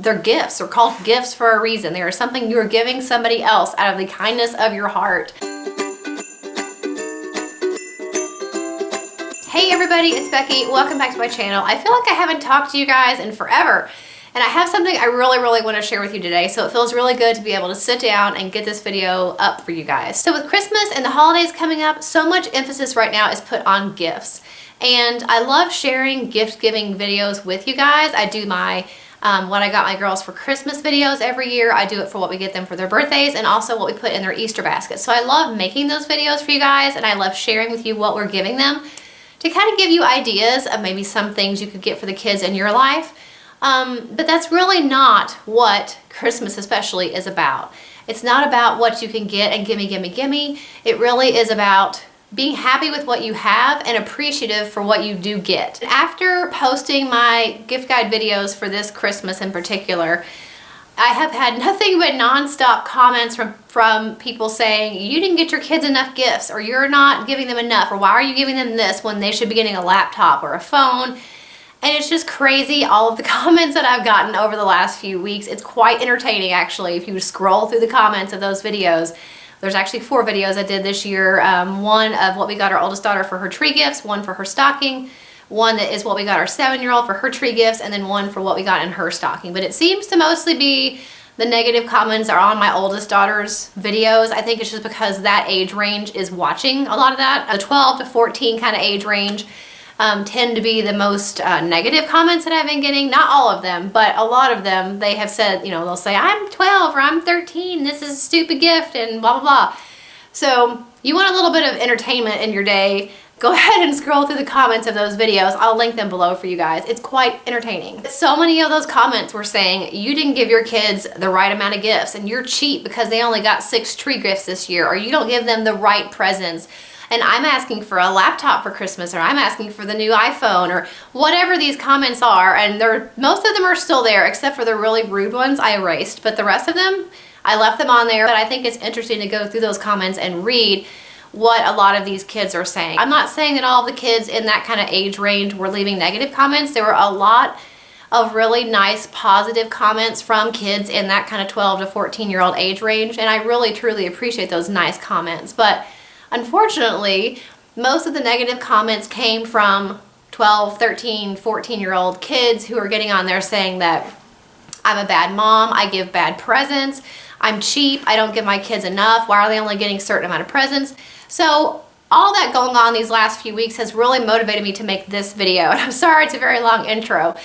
they're gifts. They're called gifts for a reason. They are something you're giving somebody else out of the kindness of your heart. Hey everybody, it's Becky. Welcome back to my channel. I feel like I haven't talked to you guys in forever, and I have something I really want to share with you today, so it feels really good to be able to sit down and get this video up for you guys. So with Christmas and the holidays coming up, so much emphasis right now is put on gifts. And I love sharing gift-giving videos with you guys. I do my what I got my girls for Christmas videos every year. I do it for what we get them for their birthdays and also what we put in their Easter basket. So I love making those videos for you guys, and I love sharing with you what we're giving them to kind of give you ideas of maybe some things you could get for the kids in your life. But that's really not what Christmas especially is about. It's not about what you can get and gimme, gimme, gimme. It really is about being happy with what you have and appreciative for what you do get. After posting my gift guide videos for this Christmas in particular, I have had nothing but nonstop comments from people saying, you didn't get your kids enough gifts, or you're not giving them enough, or why are you giving them this when they should be getting a laptop or a phone? And it's just crazy, all of the comments that I've gotten over the last few weeks. It's quite entertaining, actually, if you scroll through the comments of those videos. There's actually 4 videos I did this year. One of what we got our oldest daughter for her tree gifts, one for her stocking, one that is what we got our 7-year-old for her tree gifts, and then one for what we got in her stocking. But it seems to mostly be the negative comments are on my oldest daughter's videos. I think it's just because that age range is watching a lot of that. The 12 to 14 kind of age range tend to be the most negative comments that I've been getting. Not all of them, but a lot of them, they have said, you know, they'll say, I'm 12 or I'm 13, this is a stupid gift, and blah, blah, blah. So you want a little bit of entertainment in your day, go ahead and scroll through the comments of those videos. I'll link them below for you guys. It's quite entertaining. So many of those comments were saying, you didn't give your kids the right amount of gifts, and you're cheap because they only got 6 tree gifts this year, or you don't give them the right presents. And I'm asking for a laptop for Christmas, or I'm asking for the new iPhone, or whatever these comments are. And most of them are still there, except for the really rude ones I erased. But the rest of them, I left them on there. But I think it's interesting to go through those comments and read what a lot of these kids are saying. I'm not saying that all the kids in that kind of age range were leaving negative comments. There were a lot of really nice positive comments from kids in that kind of 12 to 14-year-old age range. And I really, truly appreciate those nice comments. But unfortunately, most of the negative comments came from 12, 13, 14-year-old kids who are getting on there saying that I'm a bad mom, I give bad presents, I'm cheap, I don't give my kids enough, why are they only getting a certain amount of presents? So all that going on these last few weeks has really motivated me to make this video. And I'm sorry it's a very long intro.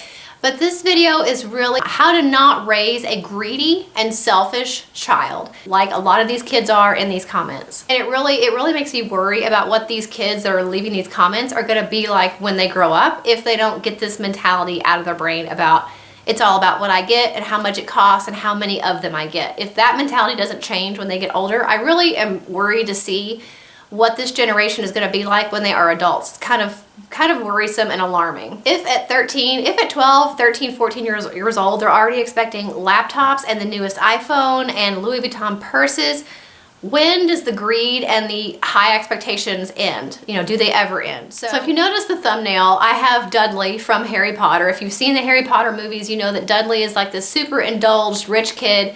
But this video is really how to not raise a greedy and selfish child, like a lot of these kids are in these comments. And it really makes me worry about what these kids that are leaving these comments are gonna be like when they grow up, if they don't get this mentality out of their brain about it's all about what I get and how much it costs and how many of them I get. If that mentality doesn't change when they get older, I really am worried to see what this generation is going to be like when they are adults. It's kind of worrisome and alarming. If at 12, 13, 14 years old, they're already expecting laptops and the newest iPhone and Louis Vuitton purses, when does the greed and the high expectations end? You know, do they ever end? So if you notice the thumbnail, I have Dudley from Harry Potter. If you've seen the Harry Potter movies, you know that Dudley is like this super indulged rich kid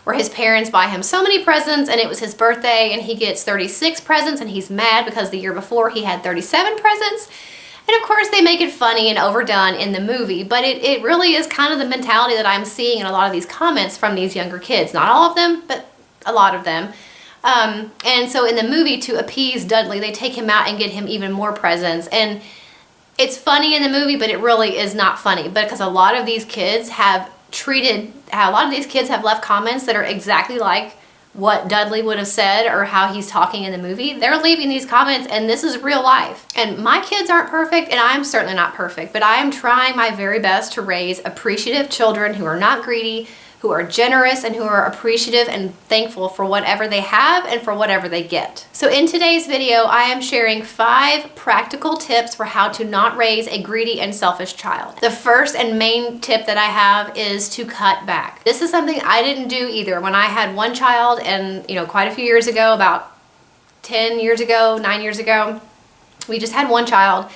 where his parents buy him so many presents, and it was his birthday and he gets 36 presents, and he's mad because the year before he had 37 presents. And of course they make it funny and overdone in the movie, but it really is kind of the mentality that I'm seeing in a lot of these comments from these younger kids. Not all of them, but a lot of them. And so in the movie, to appease Dudley, they take him out and get him even more presents. And it's funny in the movie, but it really is not funny, because a lot of these kids have left comments that are exactly like what Dudley would have said or how he's talking in the movie. They're leaving these comments, and this is real life. And my kids aren't perfect, and I'm certainly not perfect, but I am trying my very best to raise appreciative children who are not greedy, who are generous, and who are appreciative and thankful for whatever they have and for whatever they get. So in today's video, I am sharing 5 practical tips for how to not raise a greedy and selfish child. The first and main tip that I have is to cut back. This is something I didn't do either. When I had one child, and quite a few years ago, about 10 years ago, 9 years ago, we just had one child.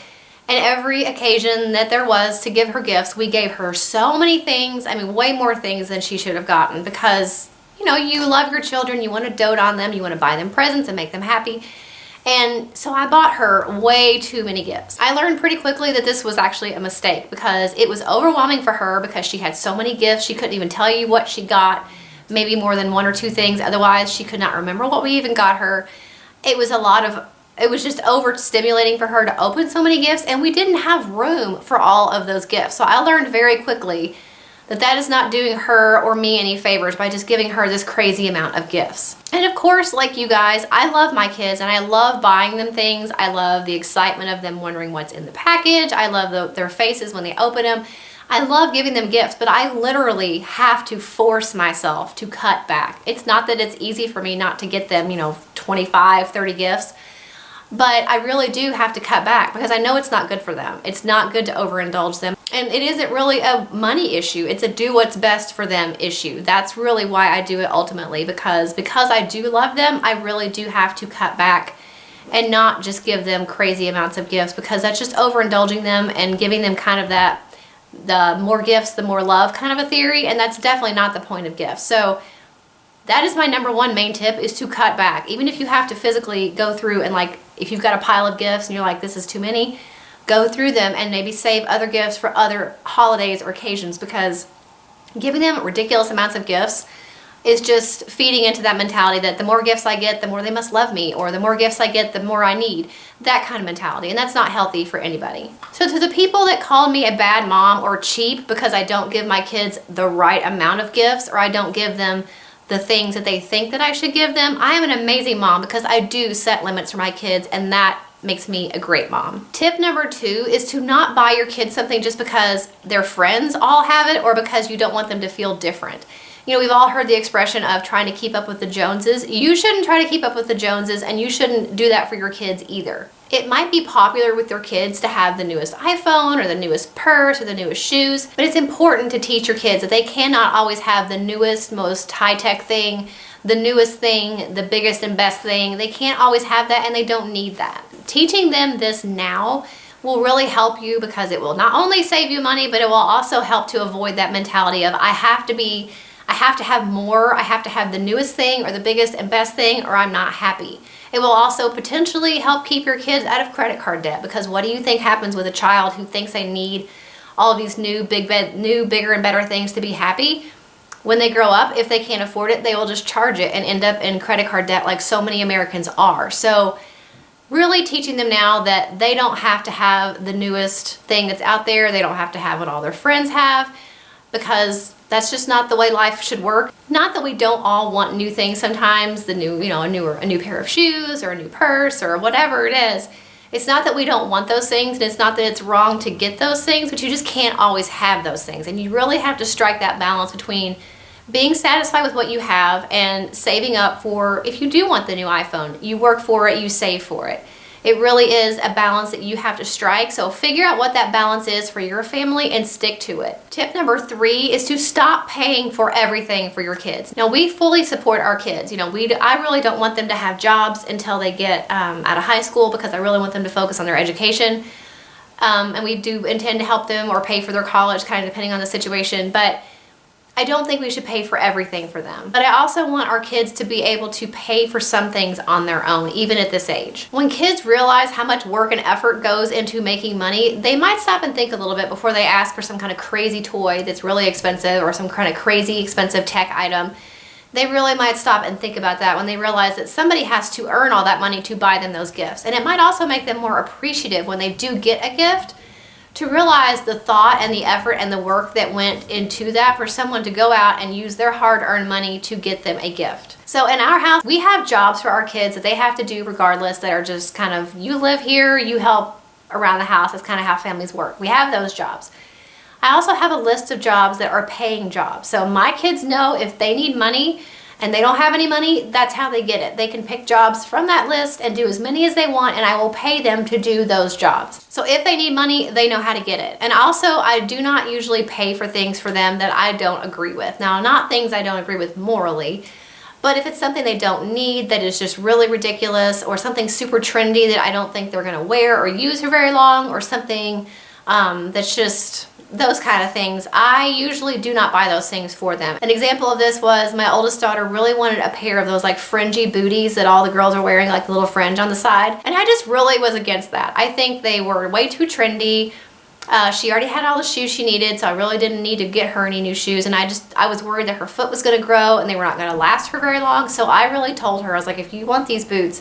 And every occasion that there was to give her gifts, we gave her so many things. I mean, way more things than she should have gotten because, you know, you love your children, you want to dote on them, you want to buy them presents and make them happy. And so I bought her way too many gifts. I learned pretty quickly that this was actually a mistake because it was overwhelming for her because she had so many gifts. She couldn't even tell you what she got, maybe more than one or two things. Otherwise, she could not remember what we even got her. It was just overstimulating for her to open so many gifts, and we didn't have room for all of those gifts. So I learned very quickly that that is not doing her or me any favors by just giving her this crazy amount of gifts. And of course, like you guys, I love my kids and I love buying them things. I love the excitement of them wondering what's in the package. I love their faces when they open them. I love giving them gifts, but I literally have to force myself to cut back. It's not that it's easy for me not to get them, 25, 30 gifts. But I really do have to cut back because I know it's not good for them. It's not good to overindulge them. And it isn't really a money issue. It's a do what's best for them issue. That's really why I do it ultimately, because I do love them, I really do have to cut back and not just give them crazy amounts of gifts, because that's just overindulging them and giving them kind of that, the more gifts, the more love kind of a theory. And that's definitely not the point of gifts. So that is my number one main tip, is to cut back. Even if you have to physically go through and, like, if you've got a pile of gifts and you're like, this is too many, go through them and maybe save other gifts for other holidays or occasions, because giving them ridiculous amounts of gifts is just feeding into that mentality that the more gifts I get, the more they must love me, or the more gifts I get, the more I need. That kind of mentality, and that's not healthy for anybody. So to the people that called me a bad mom or cheap because I don't give my kids the right amount of gifts, or I don't give them the things that they think that I should give them, I am an amazing mom because I do set limits for my kids, and that makes me a great mom. Tip number 2 is to not buy your kids something just because their friends all have it or because you don't want them to feel different. We've all heard the expression of trying to keep up with the Joneses. You shouldn't try to keep up with the Joneses, and you shouldn't do that for your kids either. It might be popular with your kids to have the newest iPhone or the newest purse or the newest shoes, but it's important to teach your kids that they cannot always have the newest, most high-tech thing, the newest thing, the biggest and best thing. They can't always have that, and they don't need that. Teaching them this now will really help you, because it will not only save you money, but it will also help to avoid that mentality of I have to have more, I have to have the newest thing or the biggest and best thing, or I'm not happy. It will also potentially help keep your kids out of credit card debt, because what do you think happens with a child who thinks they need all of these new, bigger and better things to be happy? When they grow up, if they can't afford it, they will just charge it and end up in credit card debt like so many Americans are. So really teaching them now that they don't have to have the newest thing that's out there. They don't have to have what all their friends have, because that's just not the way life should work. Not that we don't all want new things sometimes, a new pair of shoes or a new purse or whatever it is. It's not that we don't want those things, and it's not that it's wrong to get those things, but you just can't always have those things. And you really have to strike that balance between being satisfied with what you have and saving up for, if you do want the new iPhone, you work for it, you save for it. It really is a balance that you have to strike. So figure out what that balance is for your family and stick to it. Tip number 3 is to stop paying for everything for your kids. Now, we fully support our kids. I really don't want them to have jobs until they get out of high school, because I really want them to focus on their education. And we do intend to help them or pay for their college, kind of depending on the situation. But I don't think we should pay for everything for them. But I also want our kids to be able to pay for some things on their own, even at this age. When kids realize how much work and effort goes into making money, they might stop and think a little bit before they ask for some kind of crazy toy that's really expensive, or some kind of crazy expensive tech item. They really might stop and think about that when they realize that somebody has to earn all that money to buy them those gifts. And it might also make them more appreciative when they do get a gift, to realize the thought and the effort and the work that went into that for someone to go out and use their hard-earned money to get them a gift. So in our house, we have jobs for our kids that they have to do regardless, that are just kind of, you live here, you help around the house. That's kind of how families work. We have those jobs. I also have a list of jobs that are paying jobs. So my kids know if they need money and they don't have any money, that's how they get it. They can pick jobs from that list and do as many as they want, and I will pay them to do those jobs. So if they need money, they know how to get it. And also, I do not usually pay for things for them that I don't agree with. Now, not things I don't agree with morally, But if it's something they don't need, that is just really ridiculous, or something super trendy that I don't think they're gonna wear or use for very long, or something that's just those kind of things, I usually do not buy those things for them. An example of this was my oldest daughter really wanted a pair of those like fringy booties that all the girls are wearing, like the little fringe on the side. And I just really was against that. I think they were way too trendy. She already had all the shoes she needed, so I really didn't need to get her any new shoes. And I was worried that her foot was gonna grow and they were not gonna last her very long. So I really told her, I was like, if you want these boots,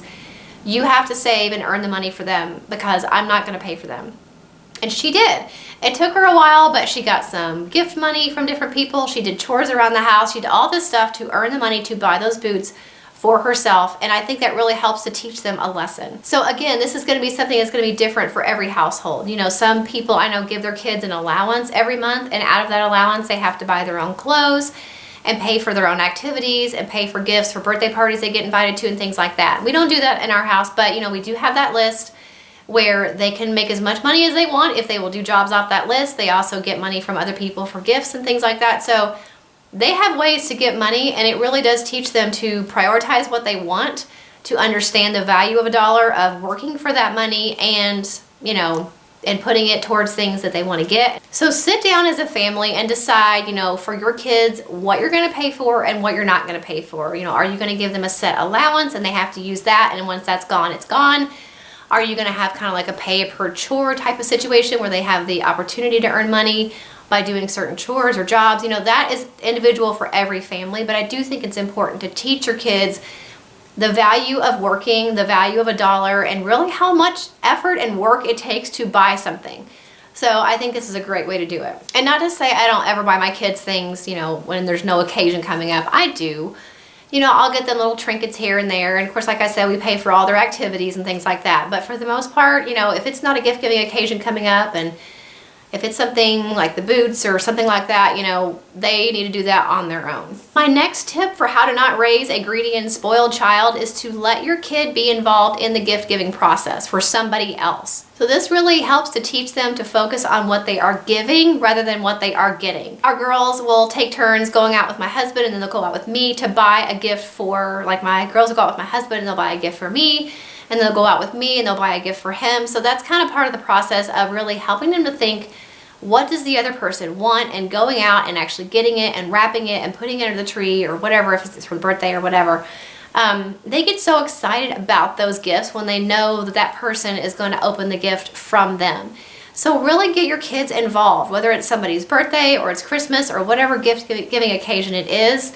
you have to save and earn the money for them, because I'm not gonna pay for them. And she did. It took her a while, but she got some gift money from different people. She did chores around the house. She did all this stuff to earn the money to buy those boots for herself. And I think that really helps to teach them a lesson. So again, this is going to be something that's going to be different for every household. You know, some people I know give their kids an allowance every month, and out of that allowance, they have to buy their own clothes and pay for their own activities and pay for gifts for birthday parties they get invited to and things like that. We don't do that in our house, but you know, we do have that list where they can make as much money as they want if they will do jobs off that list. They also get money from other people for gifts and things like that. So they have ways to get money, and it really does teach them to prioritize what they want, to understand the value of a dollar, of working for that money, and you know, and putting it towards things that they want to get. So sit down as a family and decide, you know, for your kids, what you're going to pay for and what you're not going to pay for. You know, are you going to give them a set allowance and they have to use that, and once that's gone, it's gone? Are you going to have kind of like a pay per chore type of situation where they have the opportunity to earn money by doing certain chores or jobs? You know, that is individual for every family, but I do think it's important to teach your kids the value of working, the value of a dollar, and really how much effort and work it takes to buy something. So I think this is a great way to do it. And not to say I don't ever buy my kids things, you know, when there's no occasion coming up. I do. You know, I'll get them little trinkets here and there. And of course, like I said, we pay for all their activities and things like that. But for the most part, you know, if it's not a gift-giving occasion coming up, and if it's something like the boots or something like that, you know, they need to do that on their own. My next tip for how to not raise a greedy and spoiled child is to let your kid be involved in the gift-giving process for somebody else. So this really helps to teach them to focus on what they are giving rather than what they are getting. Our girls will take turns going out with my husband, and then they'll go out with me to buy a gift for, like my girls will go out with my husband and they'll buy a gift for me, and they'll go out with me and they'll buy a gift for him. So that's kind of part of the process of really helping them to think, what does the other person want, and going out and actually getting it and wrapping it and putting it under the tree or whatever, if it's for the birthday or whatever. They get so excited about those gifts when they know that that person is going to open the gift from them. So really get your kids involved, whether it's somebody's birthday or it's Christmas or whatever gift-giving occasion it is.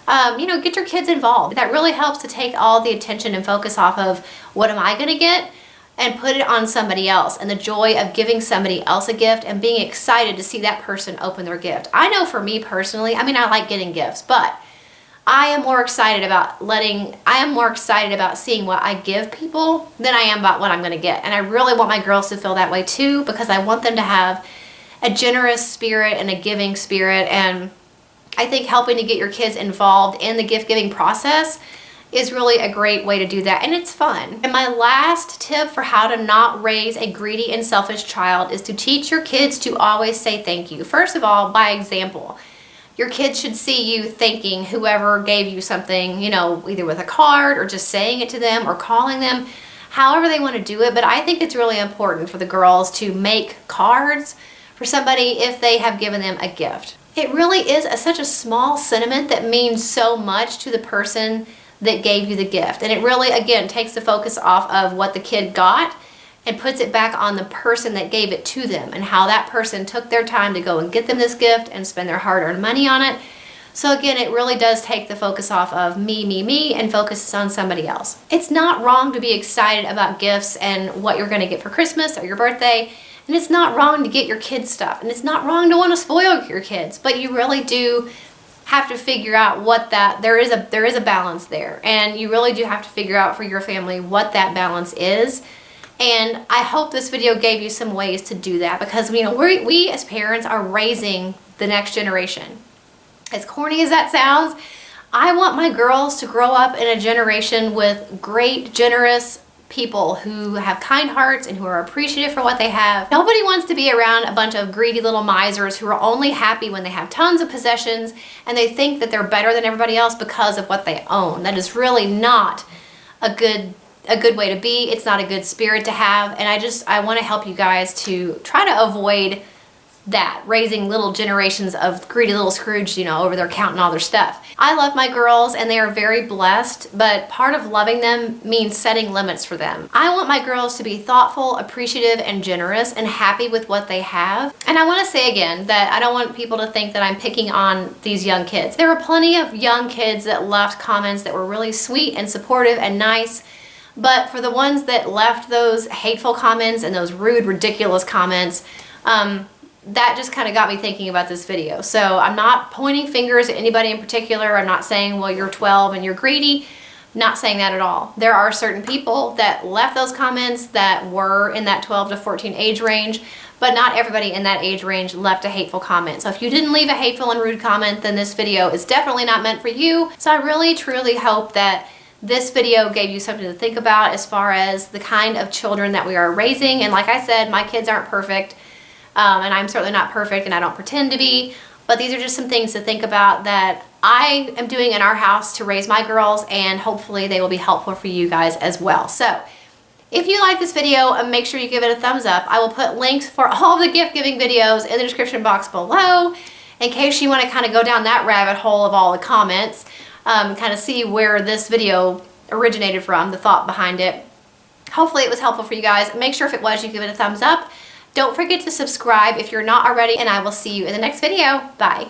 You know, get your kids involved. That really helps to take all the attention and focus off of what am I going to get, and put it on somebody else, and the joy of giving somebody else a gift and being excited to see that person open their gift. I know for me personally, I mean, I like getting gifts, but I am more excited about seeing what I give people than I am about what I'm going to get. And I really want my girls to feel that way too, because I want them to have a generous spirit and a giving spirit. And I think helping to get your kids involved in the gift-giving process is really a great way to do that, and it's fun. And my last tip for how to not raise a greedy and selfish child is to teach your kids to always say thank you. First of all, by example. Your kids should see you thanking whoever gave you something, you know, either with a card or just saying it to them or calling them, however they want to do it. But I think it's really important for the girls to make cards for somebody if they have given them a gift. It really is such a small sentiment that means so much to the person that gave you the gift. And it really, again, takes the focus off of what the kid got and puts it back on the person that gave it to them and how that person took their time to go and get them this gift and spend their hard-earned money on it. So again, it really does take the focus off of me, and focuses on somebody else. It's not wrong to be excited about gifts and what you're going to get for Christmas or your birthday. And it's not wrong to get your kids stuff. And it's not wrong to want to spoil your kids. But you really do have to figure out what there is a balance there, and you really do have to figure out for your family what that balance is. And I hope this video gave you some ways to do that, because you know we as parents are raising the next generation. As corny as that sounds, I want my girls to grow up in a generation with great, generous people who have kind hearts and who are appreciative for what they have. Nobody wants to be around a bunch of greedy little misers who are only happy when they have tons of possessions and they think that they're better than everybody else because of what they own. That is really not a good way to be. It's not a good spirit to have, and I want to help you guys to try to avoid that, raising little generations of greedy little Scrooge, you know, over there counting all their stuff. I love my girls and they are very blessed, but part of loving them means setting limits for them. I want my girls to be thoughtful, appreciative, and generous and happy with what they have. And I want to say again that I don't want people to think that I'm picking on these young kids. There were plenty of young kids that left comments that were really sweet and supportive and nice. But for the ones that left those hateful comments and those rude, ridiculous comments, that just kind of got me thinking about this video. So I'm not pointing fingers at anybody in particular. I'm not saying, well, you're 12 and you're greedy. Not saying that at all. There are certain people that left those comments that were in that 12 to 14 age range, but not everybody in that age range left a hateful comment. So if you didn't leave a hateful and rude comment, then this video is definitely not meant for you. So I really, truly hope that this video gave you something to think about as far as the kind of children that we are raising. And like I said, my kids aren't perfect. And I'm certainly not perfect and I don't pretend to be, but these are just some things to think about that I am doing in our house to raise my girls, and hopefully they will be helpful for you guys as well. So if you like this video, make sure you give it a thumbs up. I will put links for all the gift giving videos in the description box below in case you want to kind of go down that rabbit hole of all the comments, kind of see where this video originated from, the thought behind it. Hopefully it was helpful for you guys. Make sure if it was, you give it a thumbs up. Don't forget to subscribe if you're not already, and I will see you in the next video. Bye.